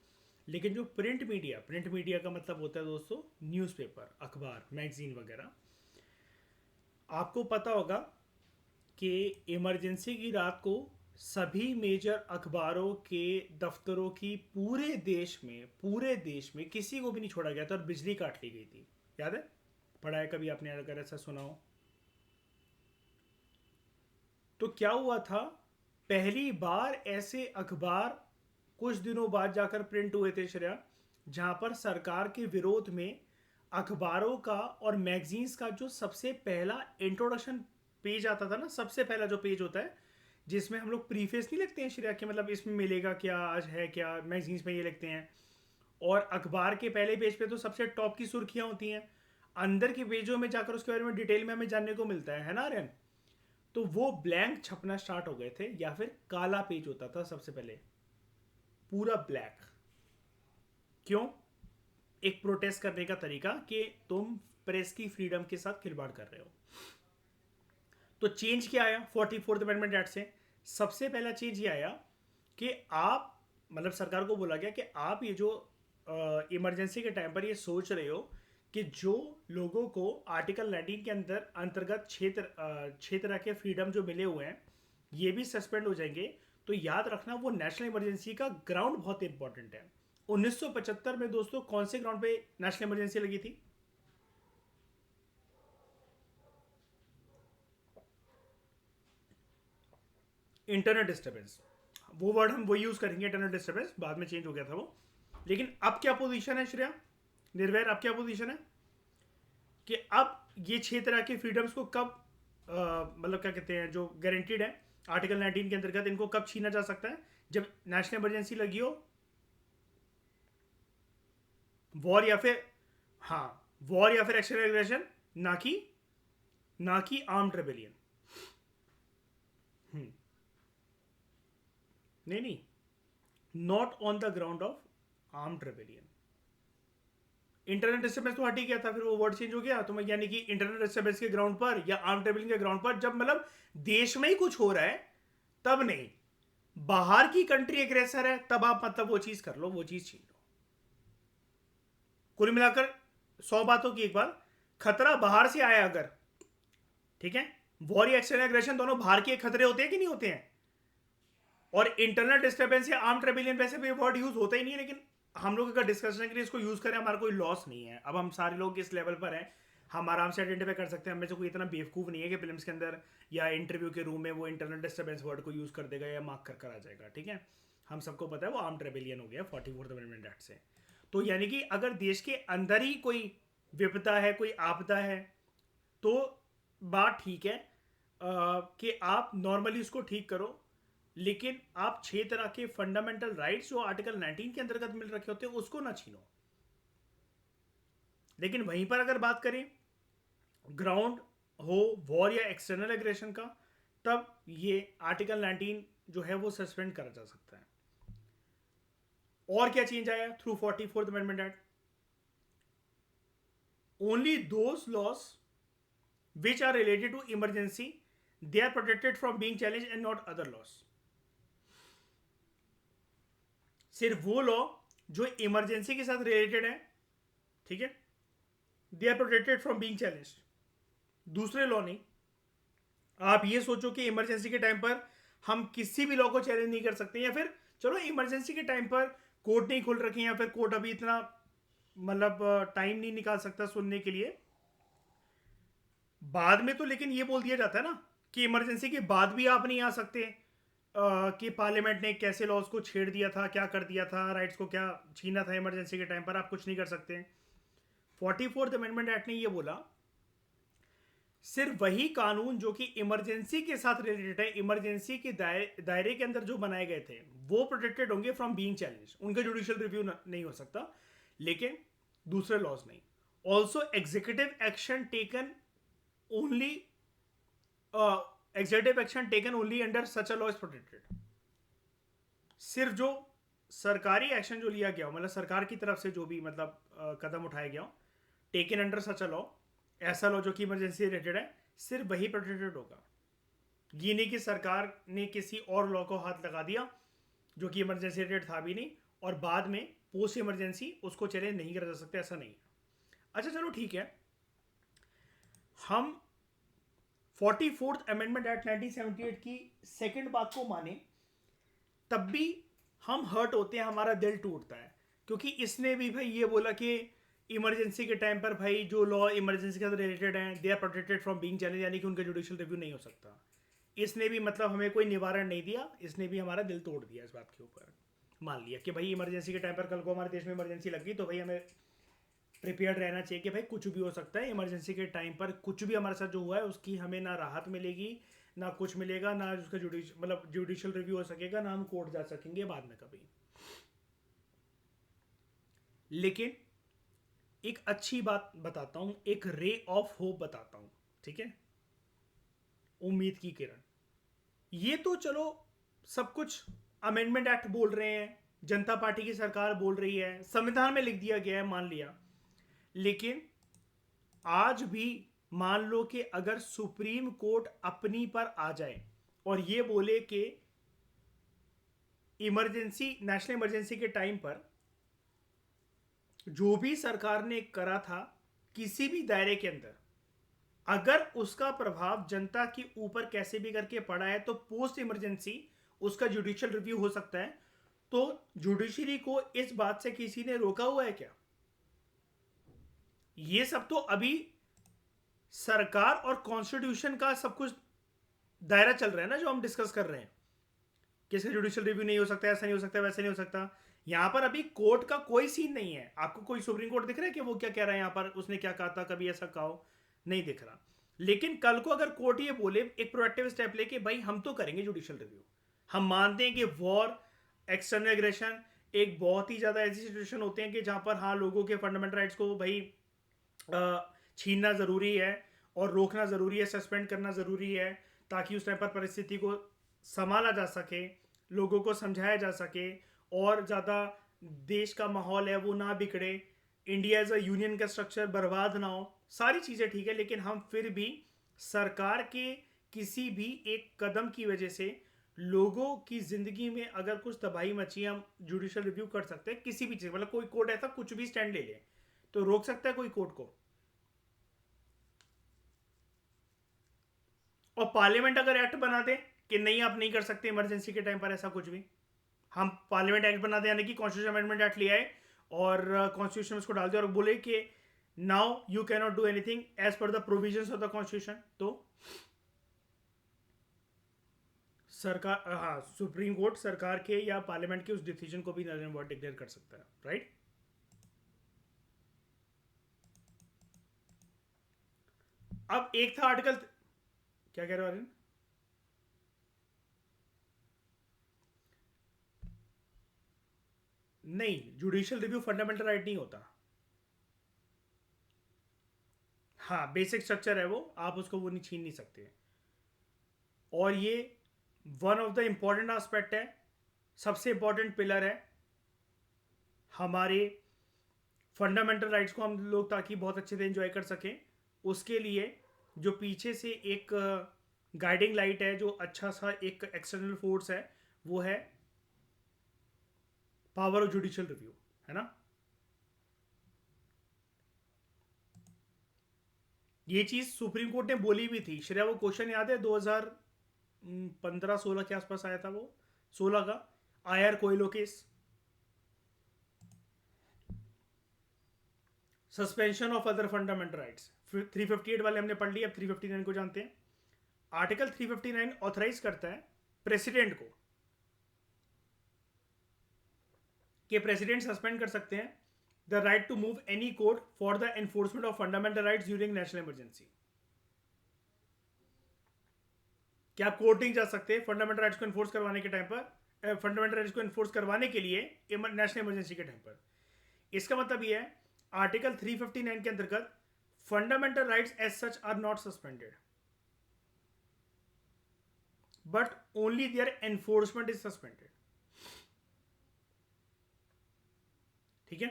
लेकिन जो प्रिंट मीडिया का मतलब होता है दोस्तों न्यूज़पेपर, अखबार, मैगजीन वगैरह। आपको पता होगा कि इमरजेंसी की रात को सभी मेजर अखबारों के दफ्तरों की पूरे देश में किसी को भी नहीं छोड़ा गया था और बिजली काट ली गई थी। याद है? पढ़ा है कभी आपने अगर ऐसा सुना हो? तो क्या हुआ था, पहली बार ऐसे अखबार कुछ दिनों बाद जाकर प्रिंट हुए थे श्रेया, जहां पर सरकार के विरोध में अखबारों का और मैगजीन्स का जो सबसे पहला इंट्रोडक्शन पेज आता था ना, सबसे पहला जो पेज होता है जिसमें हम लोग प्रीफेस नहीं लिखते हैं श्रेया, कि मतलब इसमें मिलेगा क्या, आज है क्या, मैगजीन्स में ये लिखते हैं। और अखबार के पहले पेज पे तो सबसे टॉप की सुर्खियां होती हैं, अंदर के पेजों में जाकर उसके बारे में डिटेल में हमें जानने को मिलता है ना आर्यन? तो वो ब्लैंक छपना स्टार्ट हो गए थे, या फिर काला पेज होता था सबसे पहले, पूरा ब्लैक। क्यों? एक प्रोटेस्ट करने का तरीका कि तुम प्रेस की फ्रीडम के साथ खिलवाड़ कर रहे हो। तो चेंज क्या आया 44th अमेंडमेंट एक्ट से? सबसे पहला चेंज ये आया कि आप, मतलब सरकार को बोला गया कि आप ये जो इमरजेंसी के टाइम पर ये सोच रहे हो कि जो लोगों को आर्टिकल 19 के अंदर अंतर्गत छह तरह के फ्रीडम जो मिले हुए हैं ये भी सस्पेंड हो जाएंगे, तो याद रखना वो नेशनल इमरजेंसी का ग्राउंड बहुत इंपॉर्टेंट है। 1975 में दोस्तों कौन से ग्राउंड पे नेशनल इमरजेंसी लगी थी? Internet disturbance. वो वर्ड हम वो यूज करेंगे, इंटरनेट डिस्टर्बेंस, बाद में चेंज हो गया था वो। लेकिन अब क्या पोजीशन है श्रेया, निर्वैर, अब क्या पोजीशन है कि अब ये 6 तरह के फ्रीडम्स को कब मतलब क्या कहते हैं, जो गारंटीड है आर्टिकल 19 के अंतर्गत, इनको कब छीना जा सकता है? जब नेशनल इमरजेंसी लगी हो, वॉर या फिर, हाँ, वॉर या फिर एक्सटर्नल एग्रेशन, ना कि आर्म्ड रेबेलियन। नहीं, not on the ground of armed rebellion. Internet disturbance तो हट ही गया था, फिर वो वर्ड चेंज हो गया, तो मैं यानी कि इंटरनेट डिस्टर्बेंस के ग्राउंड पर या आर्म ट्रेबलिंग के ग्राउंड पर, जब मतलब देश में ही कुछ हो रहा है तब नहीं, बाहर की कंट्री एग्रेसर है तब आप मतलब वो चीज कर लो, वो चीज छीन लो। कुल मिलाकर 100 बातों की एक बात, खतरा बाहर से आया अगर, ठीक है, वॉर या एक्सटर्नल एग्रेशन दोनों बाहर के खतरे होते हैं कि नहीं होते हैं? और इंटरनल डिस्टर्बेंस या आर्म ट्रेबिलियन वैसे भी वर्ड यूज होता ही नहीं है, लेकिन हम लोग अगर डिस्कशन के लिए इसको यूज करें हमारा कोई लॉस नहीं है। अब हम सारे लोग इस लेवल पर हैं, हम आराम से आइडेंटिफाई कर सकते हैं, हमें से कोई इतना बेवकूफ़ नहीं है कि फिल्म्स के अंदर या इंटरव्यू के रूम में वो इंटरनल डिस्टर्बेंस वर्ड को यूज़ कर देगा या मार्क कर आ जाएगा। ठीक है, हम सबको पता है वो आर्म्ड रेबेलियन हो गया 44th अमेंडमेंट एक्ट से। तो यानी कि अगर देश के अंदर ही कोई विपदा है, कोई आपदा है, तो बात ठीक है कि आप नॉर्मली उसको ठीक करो, लेकिन आप 6 तरह के फंडामेंटल राइट्स जो आर्टिकल 19 के अंतर्गत मिल रखे होते हैं उसको ना छीनो। लेकिन वहीं पर अगर बात करें ग्राउंड हो वॉर या एक्सटर्नल एग्रेशन का, तब ये आर्टिकल 19 जो है वो सस्पेंड करा जा सकता है। और क्या चेंज आया through 44th amendment act? Only those laws which are related to emergency, they are protected from being challenged and not other laws. सिर्फ वो लॉ जो इमरजेंसी के साथ रिलेटेड है, ठीक है, they are protected from being challenged, दूसरे law नहीं। आप ये सोचो कि इमरजेंसी के टाइम पर हम किसी भी लॉ को चैलेंज नहीं कर सकते, या फिर चलो इमरजेंसी के टाइम पर कोर्ट नहीं खुल रखे, या फिर कोर्ट अभी इतना मतलब टाइम नहीं निकाल सकता सुनने के लिए, बाद में तो लेकिन ये बोल दिया जाता है ना कि इमरजेंसी के बाद भी आप नहीं आ सकते, कि पार्लियामेंट ने कैसे लॉज को छेड़ दिया था, क्या कर दिया था, राइट्स को क्या छीना था इमरजेंसी के टाइम पर, आप कुछ नहीं कर सकते। 44th अमेंडमेंट एक्ट ने ये बोला सिर्फ वही कानून जो कि इमरजेंसी के साथ रिलेटेड है, इमरजेंसी के दायरे के अंदर जो बनाए गए थे वो प्रोटेक्टेड होंगे फ्रॉम बीइंग चैलेंज, उनका जुडिशियल रिव्यू नहीं हो सकता, लेकिन दूसरे लॉज नहीं। Also executive action taken only executive action taken only under such a law is protected. सिर्फ जो सरकारी एक्शन जो लिया गया, मतलब सरकार की तरफ से जो भी मतलब कदम उठाया गया, taken under such a law, ऐसा लॉ जो कि इमरजेंसी रिलेटेड है, सिर्फ वही प्रोटेक्टेड होगा। ये नहीं कि सरकार ने किसी और लॉ को हाथ लगा दिया जो कि इमरजेंसी रिलेटेड था भी नहीं, और बाद में पोस्ट इमरजेंसी उसको चैलेंज नहीं करा जा सकता, ऐसा नहीं है। अच्छा चलो ठीक है, हम 44th अमेंडमेंट एक्ट 1978 की सेकंड बात को माने, तब भी हम हर्ट होते हैं, हमारा दिल टूटता है, क्योंकि इसने भी भाई ये बोला कि इमरजेंसी के टाइम पर भाई जो लॉ इमरजेंसी के साथ रिलेटेड हैं they are protected from being challenge, यानी कि उनका जुडिशियल रिव्यू नहीं हो सकता। इसने भी मतलब हमें कोई निवारण नहीं दिया, इसने भी हमारा दिल तोड़ दिया इस बात के ऊपर। मान लिया कि भाई इमरजेंसी के टाइम पर कल को हमारे देश में इमरजेंसी लग गई तो भाई हमें प्रिपेयर्ड रहना चाहिए कि भाई कुछ भी हो सकता है, इमरजेंसी के टाइम पर कुछ भी हमारे साथ जो हुआ है उसकी हमें ना राहत मिलेगी, ना कुछ मिलेगा, ना उसका जुडिशियल रिव्यू हो सकेगा, ना हम कोर्ट जा सकेंगे बाद में कभी। लेकिन एक अच्छी बात बताता हूं, एक रे ऑफ होप बताता हूं, ठीक है, उम्मीद की किरण। ये तो चलो सब कुछ अमेंडमेंट एक्ट बोल रहे हैं, जनता पार्टी की सरकार बोल रही है, संविधान में लिख दिया गया है, मान लिया, लेकिन आज भी मान लो कि अगर सुप्रीम कोर्ट अपनी पर आ जाए और ये बोले कि इमरजेंसी, नेशनल इमरजेंसी के टाइम पर जो भी सरकार ने करा था किसी भी दायरे के अंदर, अगर उसका प्रभाव जनता के ऊपर कैसे भी करके पड़ा है तो पोस्ट इमरजेंसी उसका जुडिशियल रिव्यू हो सकता है, तो जुडिशरी को इस बात से किसी ने रोका हुआ है क्या? ये सब तो अभी सरकार और कॉन्स्टिट्यूशन का सब कुछ दायरा चल रहा है ना, जो हम डिस्कस कर रहे हैं कि इसका जुडिशियल रिव्यू नहीं हो सकता, ऐसा नहीं हो सकता, वैसा नहीं हो सकता। यहां पर अभी कोर्ट का कोई सीन नहीं है। आपको कोई सुप्रीम कोर्ट दिख रहा है कि वो क्या कह रहा है, यहां पर उसने क्या कहा था, कभी ऐसा कहा हो? नहीं दिख रहा। लेकिन कल को अगर कोर्ट ये बोले एक प्रोएक्टिव स्टेप लेके भाई हम तो करेंगे जुडिशियल रिव्यू, हम मानते हैं कि वॉर, एक्सटर्नल एग्रेशन एक बहुत ही ज्यादा ऐसी सिचुएशन होते हैं कि जहां पर हाँ लोगों के फंडामेंटल राइट्स को भाई छीनना ज़रूरी है और रोकना ज़रूरी है, सस्पेंड करना ज़रूरी है, ताकि उस टाइम पर परिस्थिति को संभाला जा सके, लोगों को समझाया जा सके, और ज़्यादा देश का माहौल है वो ना बिगड़े, इंडिया एज अ यूनियन का स्ट्रक्चर बर्बाद ना हो, सारी चीज़ें ठीक है। लेकिन हम फिर भी सरकार के किसी भी एक कदम की वजह से लोगों की ज़िंदगी में अगर कुछ तबाही मची, हम जुडिशियल रिव्यू कर सकते हैं किसी भी चीज़, मतलब कोई कोर्ट ऐसा कुछ भी स्टैंड ले ले तो रोक सकता है कोई कोर्ट को। और पार्लियामेंट अगर एक्ट बना दे कि नहीं आप नहीं कर सकते इमरजेंसी के टाइम पर ऐसा कुछ भी, हम पार्लियामेंट एक्ट बना दे, यानी कि कॉन्स्टिट्यूशन अमेंडमेंट एक्ट ले आए और कॉन्स्टिट्यूशन में उसको डाल दे और बोले कि now you can not do anything as per the provisions of the constitution, तो सरकार, हाँ, सुप्रीम कोर्ट सरकार के या पार्लियामेंट के उस डिसीजन को भी नल एंड वॉइड डिक्लेयर कर सकता है, राइट। अब एक था आर्टिकल, क्या कह रहे हो आर्यन? नहीं, जुडिशियल रिव्यू फंडामेंटल राइट नहीं होता। हाँ, बेसिक स्ट्रक्चर है वो, आप उसको वो नहीं छीन नहीं सकते। और ये one of the important aspect है, सबसे इंपॉर्टेंट पिलर है हमारे फंडामेंटल राइट्स को हम लोग ताकि बहुत अच्छे से एंजॉय कर सकें। उसके लिए जो पीछे से एक गाइडिंग लाइट है, जो अच्छा सा एक एक्सटर्नल फोर्स है, वो है पावर ऑफ जुडिशियल रिव्यू, है ना। ये चीज सुप्रीम कोर्ट ने बोली भी थी। श्रेया, वो क्वेश्चन याद है 2015-16 के आसपास आया था वो, 16 का, I R Coelho case, suspension of other fundamental rights. 358 वाले हमने पढ़ लिया, अब 359 को जानते हैं। आर्टिकल 359 ऑथराइज करता है प्रेसिडेंट को कि प्रेसिडेंट सस्पेंड कर सकते हैं the right to move any court for the enforcement of fundamental rights during national emergency. क्या आप कोर्ट नहीं जा सकते फंडामेंटल राइट्स को एनफोर्स करवाने के टाइम पर, फंडामेंटल राइट्स को एनफोर्स करवाने के लिए नेशनल इमरजेंसी के टाइम पर। इसका मतलब यह है आर्टिकल 359 के अंतर्गत fundamental rights as such are not suspended, but only their enforcement is suspended. ठीक है,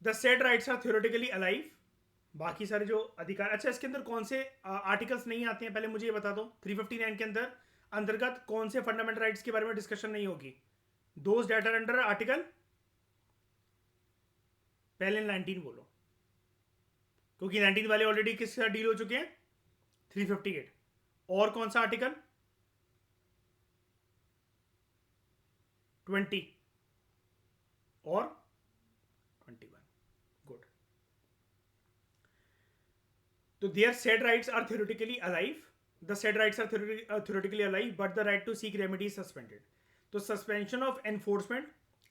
the said rights are theoretically alive. बाकी सारे जो अधिकार, अच्छा इसके अंदर कौन से आर्टिकल्स नहीं आते हैं पहले मुझे ये बता दो। 359 के अंदर अंतर्गत कौन से फंडामेंटल राइट्स के बारे में डिस्कशन नहीं होगी? Those that are under article, पहले 19 बोलो, क्योंकि 19 वाले ऑलरेडी किसके साथ डील हो चुके हैं? 358। और कौन सा आर्टिकल? 20 और 21। गुड। तो their said rights are theoretically alive, the said rights are theoretically alive, but the right to seek remedy is suspended. तो suspension of enforcement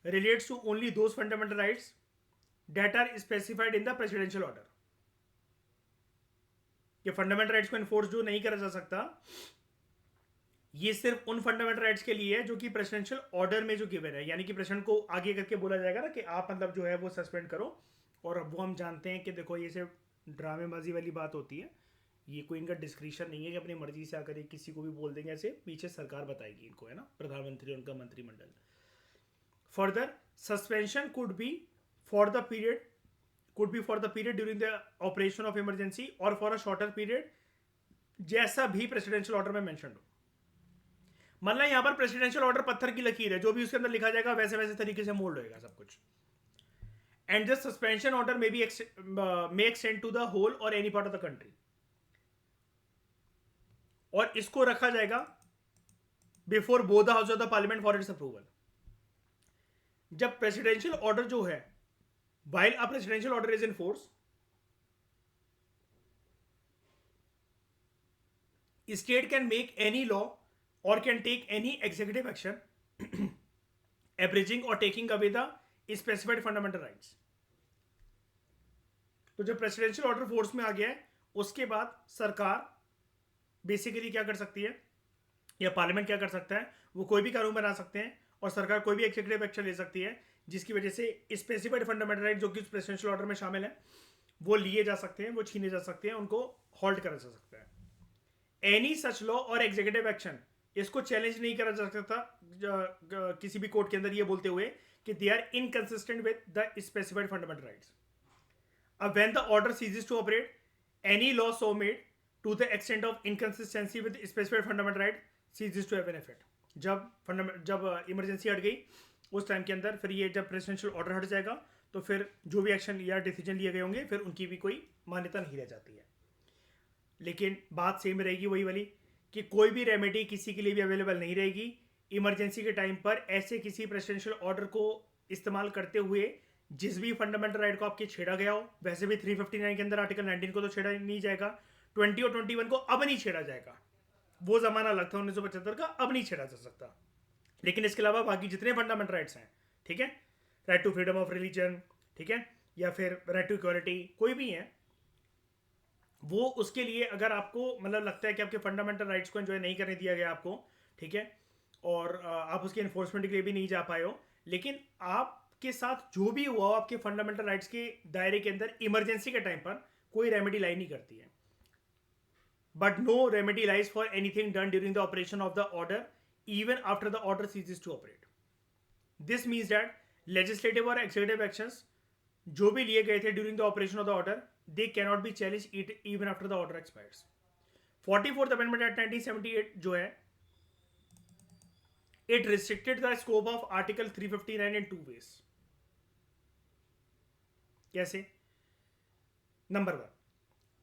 relates to only those fundamental rights that are specified in the presidential order. ये fundamental rights को enforce जो नहीं करा जा सकता, ये सिर्फ उन फंडामेंटल राइट्स के लिए है जो कि प्रेसिडेंशियल ऑर्डर में जो गिवन है, यानी कि प्रेसिडेंट को आगे करके बोला जाएगा ना कि आप मतलब जो है वो सस्पेंड करो। और वो हम जानते हैं कि देखो ये सिर्फ ड्रामेबाजी वाली बात होती है, ये कोई इनका डिस्क्रिप्शन नहीं है कि अपनी मर्जी से आकर किसी को भी बोल देंगे ऐसे, पीछे सरकार बताएगी इनको, है ना, प्रधानमंत्री और उनका मंत्रिमंडल। Further suspension could be for the period during the operation of emergency और फॉर अ शॉर्टर पीरियड, जैसा भी प्रेसिडेंशियल ऑर्डर में मेंशन हो। मतलब यहां पर प्रेसिडेंशियल ऑर्डर पत्थर की लकीर है, जो भी उसके अंदर लिखा जाएगा वैसे वैसे तरीके से मोल्ड होएगा सब कुछ। And this suspension order may extend to the whole और any part of the country. और इसको रखा जाएगा before both the house of the parliament for its approval. जब प्रेसिडेंशियल ऑर्डर जो है, while a presidential order is in force, state can make any law or can take any executive action abridging or taking away the specified fundamental rights. तो जब presidential order force में आ गया है, उसके बाद सरकार बेसिकली क्या कर सकती है, या पार्लियामेंट क्या कर सकता है, वो कोई भी कानून बना सकते हैं और सरकार कोई भी एग्जीक्यूटिव एक्शन ले सकती है जिसकी वजह से स्पेसिफाइड फंडामेंटल राइट जो कि प्रेसिडेंशियल ऑर्डर में शामिल है वो लिए जा सकते हैं, वो छीने जा सकते हैं, उनको हॉल्ट करा जा सकता है। एनी सच लॉ और एग्जीक्यूटिव एक्शन, इसको चैलेंज नहीं करा जा सकता किसी भी कोर्ट के अंदर ये बोलते हुए कि they are inconsistent with the specified fundamental rights. अब when the order ceases to operate, any law so made to the extent of inconsistency with specified fundamental right ceases to have an effect. जब emergency हट गई उस time के अंदर, फिर ये जब प्रेसिडेंशियल ऑर्डर हट जाएगा तो फिर जो भी एक्शन या डिसीजन लिए गए होंगे फिर उनकी भी कोई मान्यता नहीं रह जाती है। लेकिन बात सेम रहेगी वही वाली कि कोई भी रेमेडी किसी के लिए भी अवेलेबल नहीं रहेगी इमरजेंसी के टाइम पर ऐसे किसी प्रेसिडेंशियल ऑर्डर को इस्तेमाल करते हुए जिस भी फंडामेंटल राइट को आपके छेड़ा गया हो। वैसे भी 359 के अंदर आर्टिकल 19 को तो छेड़ा नहीं जाएगा, 20 और 21 को अब नहीं छेड़ा जाएगा, वो जमाना अलग था 1975 का, अब नहीं छेड़ा जा सकता। लेकिन इसके अलावा बाकी जितने फंडामेंटल राइट्स हैं, ठीक है, right to freedom of religion, ठीक है, या फिर राइट टू इक्वालिटी, कोई भी है, वो उसके लिए अगर आपको मतलब लगता है कि आपके फंडामेंटल राइट्स को एंजॉय नहीं करने दिया गया आपको, ठीक है, और आप उसके इन्फोर्समेंट के लिए भी नहीं जा पाए हो, लेकिन आपके साथ जो भी हुआ हो आपके फंडामेंटल राइट्स के दायरे के अंदर इमरजेंसी के टाइम पर कोई रेमेडी लाई नहीं करती है. But no remedy lies for anything done during the operation of the order, even after the order ceases to operate. This means that legislative or executive actions जो भी लिए गए थे during the operation of the order they cannot be challenge it even after the order expires. 44th amendment act 1978 जो है, it restricted the scope of article 359 in two ways. कैसे? Number one,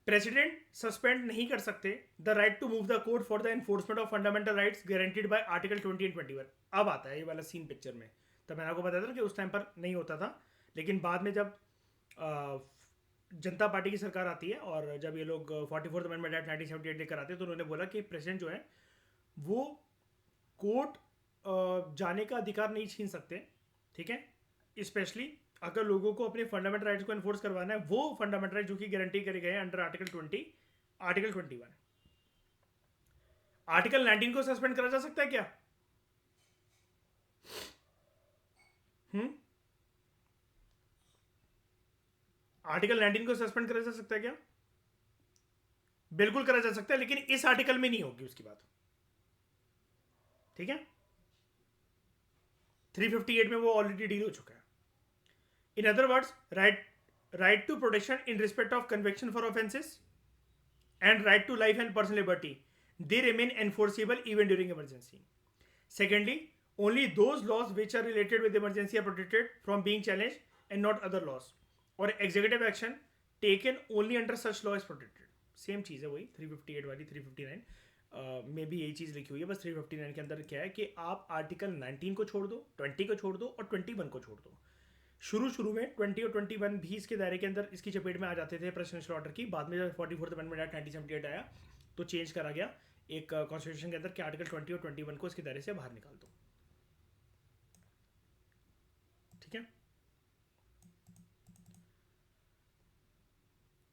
president suspend नहीं कर सकते the right to move the court for the enforcement of fundamental rights guaranteed by article 20 and 21. अब आता है ये वाला सीन पिक्चर में. तब मैंने आपको बताया था कि उस टाइम पर नहीं होता था, लेकिन बाद में जब जनता पार्टी की सरकार आती है और जब ये लोग 44th अमेंडमेंट एक्ट 1978 लेकर आते हैं, तो उन्होंने बोला कि प्रेसिडेंट जो है वो कोर्ट जाने का अधिकार नहीं छीन सकते, ठीक है, स्पेशली अगर लोगों को अपने फंडामेंटल राइट्स को एनफोर्स करवाना है, वो फंडामेंटल राइट जो कि गारंटी करे गए हैं अंडर आर्टिकल 20, आर्टिकल 21. आर्टिकल 19 को सस्पेंड करा जा सकता है क्या? आर्टिकल 19 को सस्पेंड करा जा सकता है क्या? बिल्कुल करा जा सकता है, लेकिन इस आर्टिकल में नहीं होगी उसकी बात, ठीक है. 358 में वो ऑलरेडी डील हो चुका है. In other words, right to protection in respect of conviction for offences and right to life and personal liberty, they remain enforceable even during emergency. Secondly, only those laws which are related with emergency are protected from being challenged and not other laws, or executive action taken only under such law is protected. Same चीज़ है वही 358 वाली 359 में भी यही चीज़ लिखी हुई है. बस 359 के अंदर क्या है कि आप आर्टिकल 19 को छोड़ दो, 20 को छोड़ दो और 21 को छोड़ दो. शुरू में 20 और 21 भी इसके दायरे के अंदर इसकी चपेट में आ जाते थे प्रेसिडेंशियल ऑर्डर की. बाद में जब 44th अमेंडमेंट एक्ट 1978 आया तो चेंज करा गया एक कॉन्स्टिट्यूशन के अंदर कि आर्टिकल 20 और 21 को इसके दायरे से बाहर निकाल दो, ठीक है.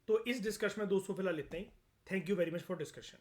तो इस डिस्कशन में दोस्तों फिलहाल इतना ही. Thank you very much for discussion.